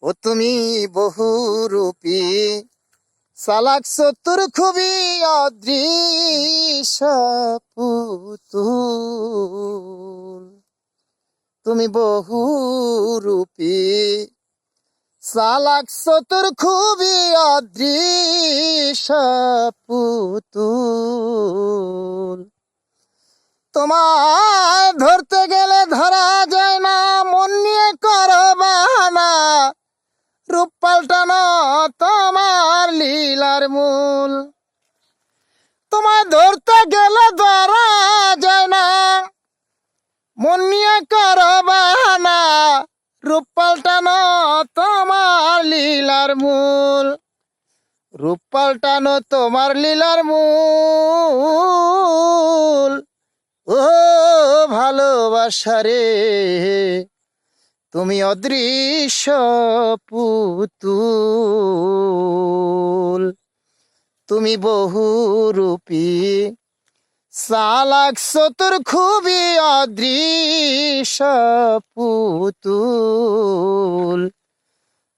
ও তুমি বহুরূপী, চালাক চতুর খুবই অদৃশ্য পুতুল। তুমি বহুরূপী, চালাক চতুর খুবই অদৃশ্য পুতুল। তোমায় ধরতে গেলে ধরা যায় না, মন নিয়ে করো বাহানা, রূপ পাল্টানো তোমার লীলার মূল। তোমায় ধরতে গেলে ধরা যায় না, মন নিয়ে করো বাহানা, রূপ পাল্টানো তোমার লীলার মূল। রূপ পাল্টানো তোমার লীলার মূল। ও ভালোবাসা রে, তুমি অদৃশ্য পুতুল। তুমি বহুরূপী, চালাক চতুর খুবই অদৃশ্য পুতুল।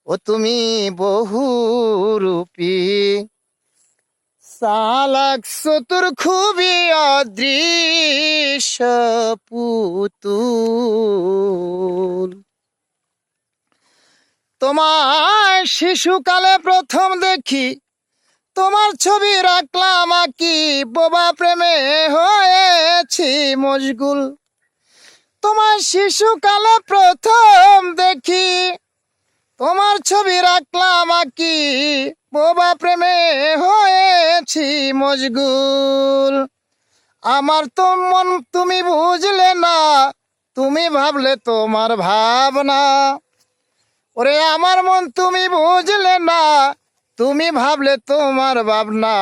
ও তুমি বহুরূপী, চালাক চতুর খুবই অদৃশ্য পুতুল। তোমায় শিশুকালে প্রথম দেখি, তোমার ছবি রাখলাম আঁকি, বোবা প্রেমে হয়েছি মশগুল। তোমায় শিশুকালে প্রথম দেখি, তোমার ছবি রাখলাম আঁকি, বোবা প্রেমে হয়েছি মশগুল। আমার তো মন তুমি বুঝলে না, তুমি ভাবলে তোমার ভাবনা। ওরে আমার মন তুমি বুঝলে না, তুমি ভাবলে তোমার ভাবনা।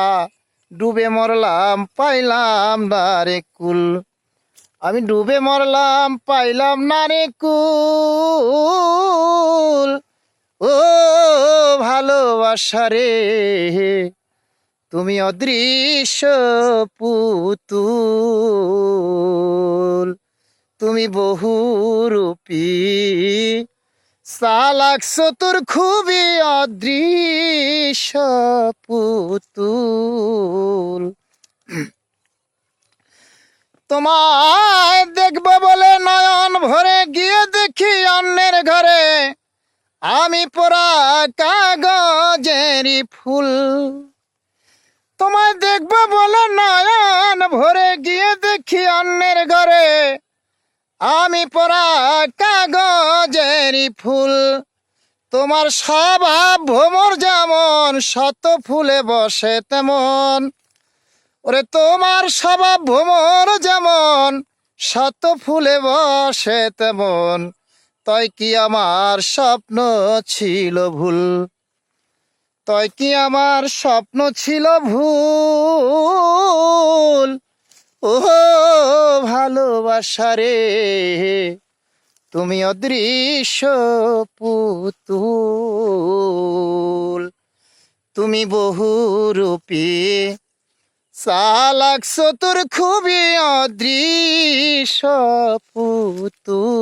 ডুবে মরলাম পাইলাম না রে কুল, আমি ডুবে মরলাম পাইলাম না রে কুল। ও ভালোবাসা রে, তুমি অদৃশ্য পুতুল। তুমি বহুরূপী, চালাক চতুর খুবই অদৃশ্য পুতুল। তোমায় দেখবো বলে নয়ন ভরে গিয়ে দেখি অন্যের ঘরে, আমি পোড়া কাগজেরই ফুল। তোমায় দেখবো বলে নয়ন ভরে গিয়ে দেখি অন্যের ঘরে, আমি পোড়া কাগজেরই ফুল। তোমার স্বভাব ভ্রমর যেমন, শত ফুলে বসে তেমন। ওরে তোমার স্বভাব ভ্রমর যেমন, শত ফুলে বসে তেমন। তাই কি আমার স্বপ্ন ছিল ভুল, তাই কি আমার স্বপ্ন ছিল ভুল। ও ভালোবাসা রে, তুমি অদৃশ্য পুতুল। তুমি বহুরূপী, চালাক চতুর খুবই অদৃশ্য পুতুল।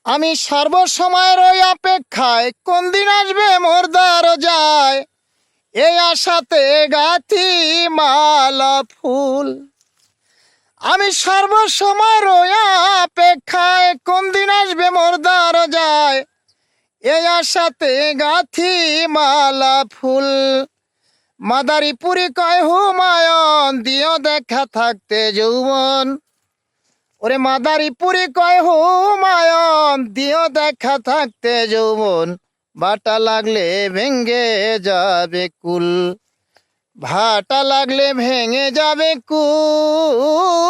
আমি সর্বসময়ের ওই অপেক্ষায়, কোন দিন আসবে মোর দরজায়, এই আশাতে গাঁথি মালা ফুল। আমি সর্বসময়ের ওই অপেক্ষায়, কোন দিন আসবে মোর দরজায়, এই আশাতে গাঁথি মালা ফুল। মাদারীপুরি কয় হুমায়ুন, দিও দেখা থাকতে যৌবন। ওরে মাদারীপুরি কয় হুমায়ুন, দিও দেখা থাকতে যৌবন। বাটা লাগলে ভেঙ্গে যাবে কুল, ভাটা লাগলে ভেঙে যাবে কুল।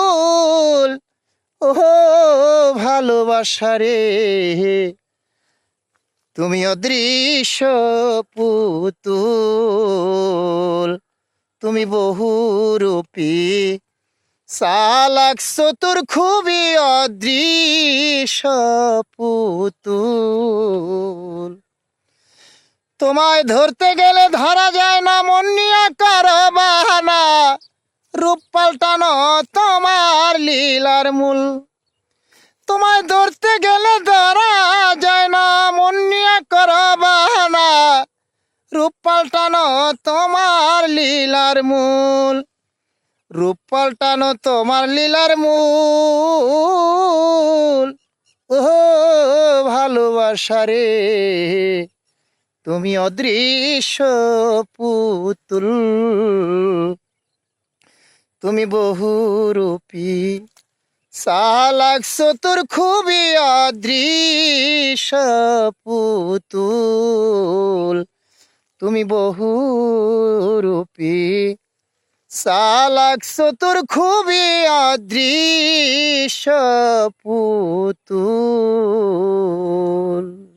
ও ভালোবাসা রে, তুমি অদৃশ্য পুতুল। তুমি বহুরূপী, চালাক চতুর খুবই অদৃশ্য পুতুল। তোমায় ধরতে গেলে ধরা যায় না, মন নিয়ে করো বাহানা, রূপ পাল্টানো তোমার লীলার মূল। তোমায় ধরতে গেলে রূপ পাল্টানো তোমার লীলার মূল, রূপ পাল্টানো তোমার লীলার মূল। ও ভালোবাসা রে, তুমি অদৃশ্য পুতুল, তুমি বহুরূপী, লাগছো তোর খুবই অদৃশ্য পুতুল, তুমি বহুরূপী, লাগছো তোর খুবই অদৃশ্য পুতুল।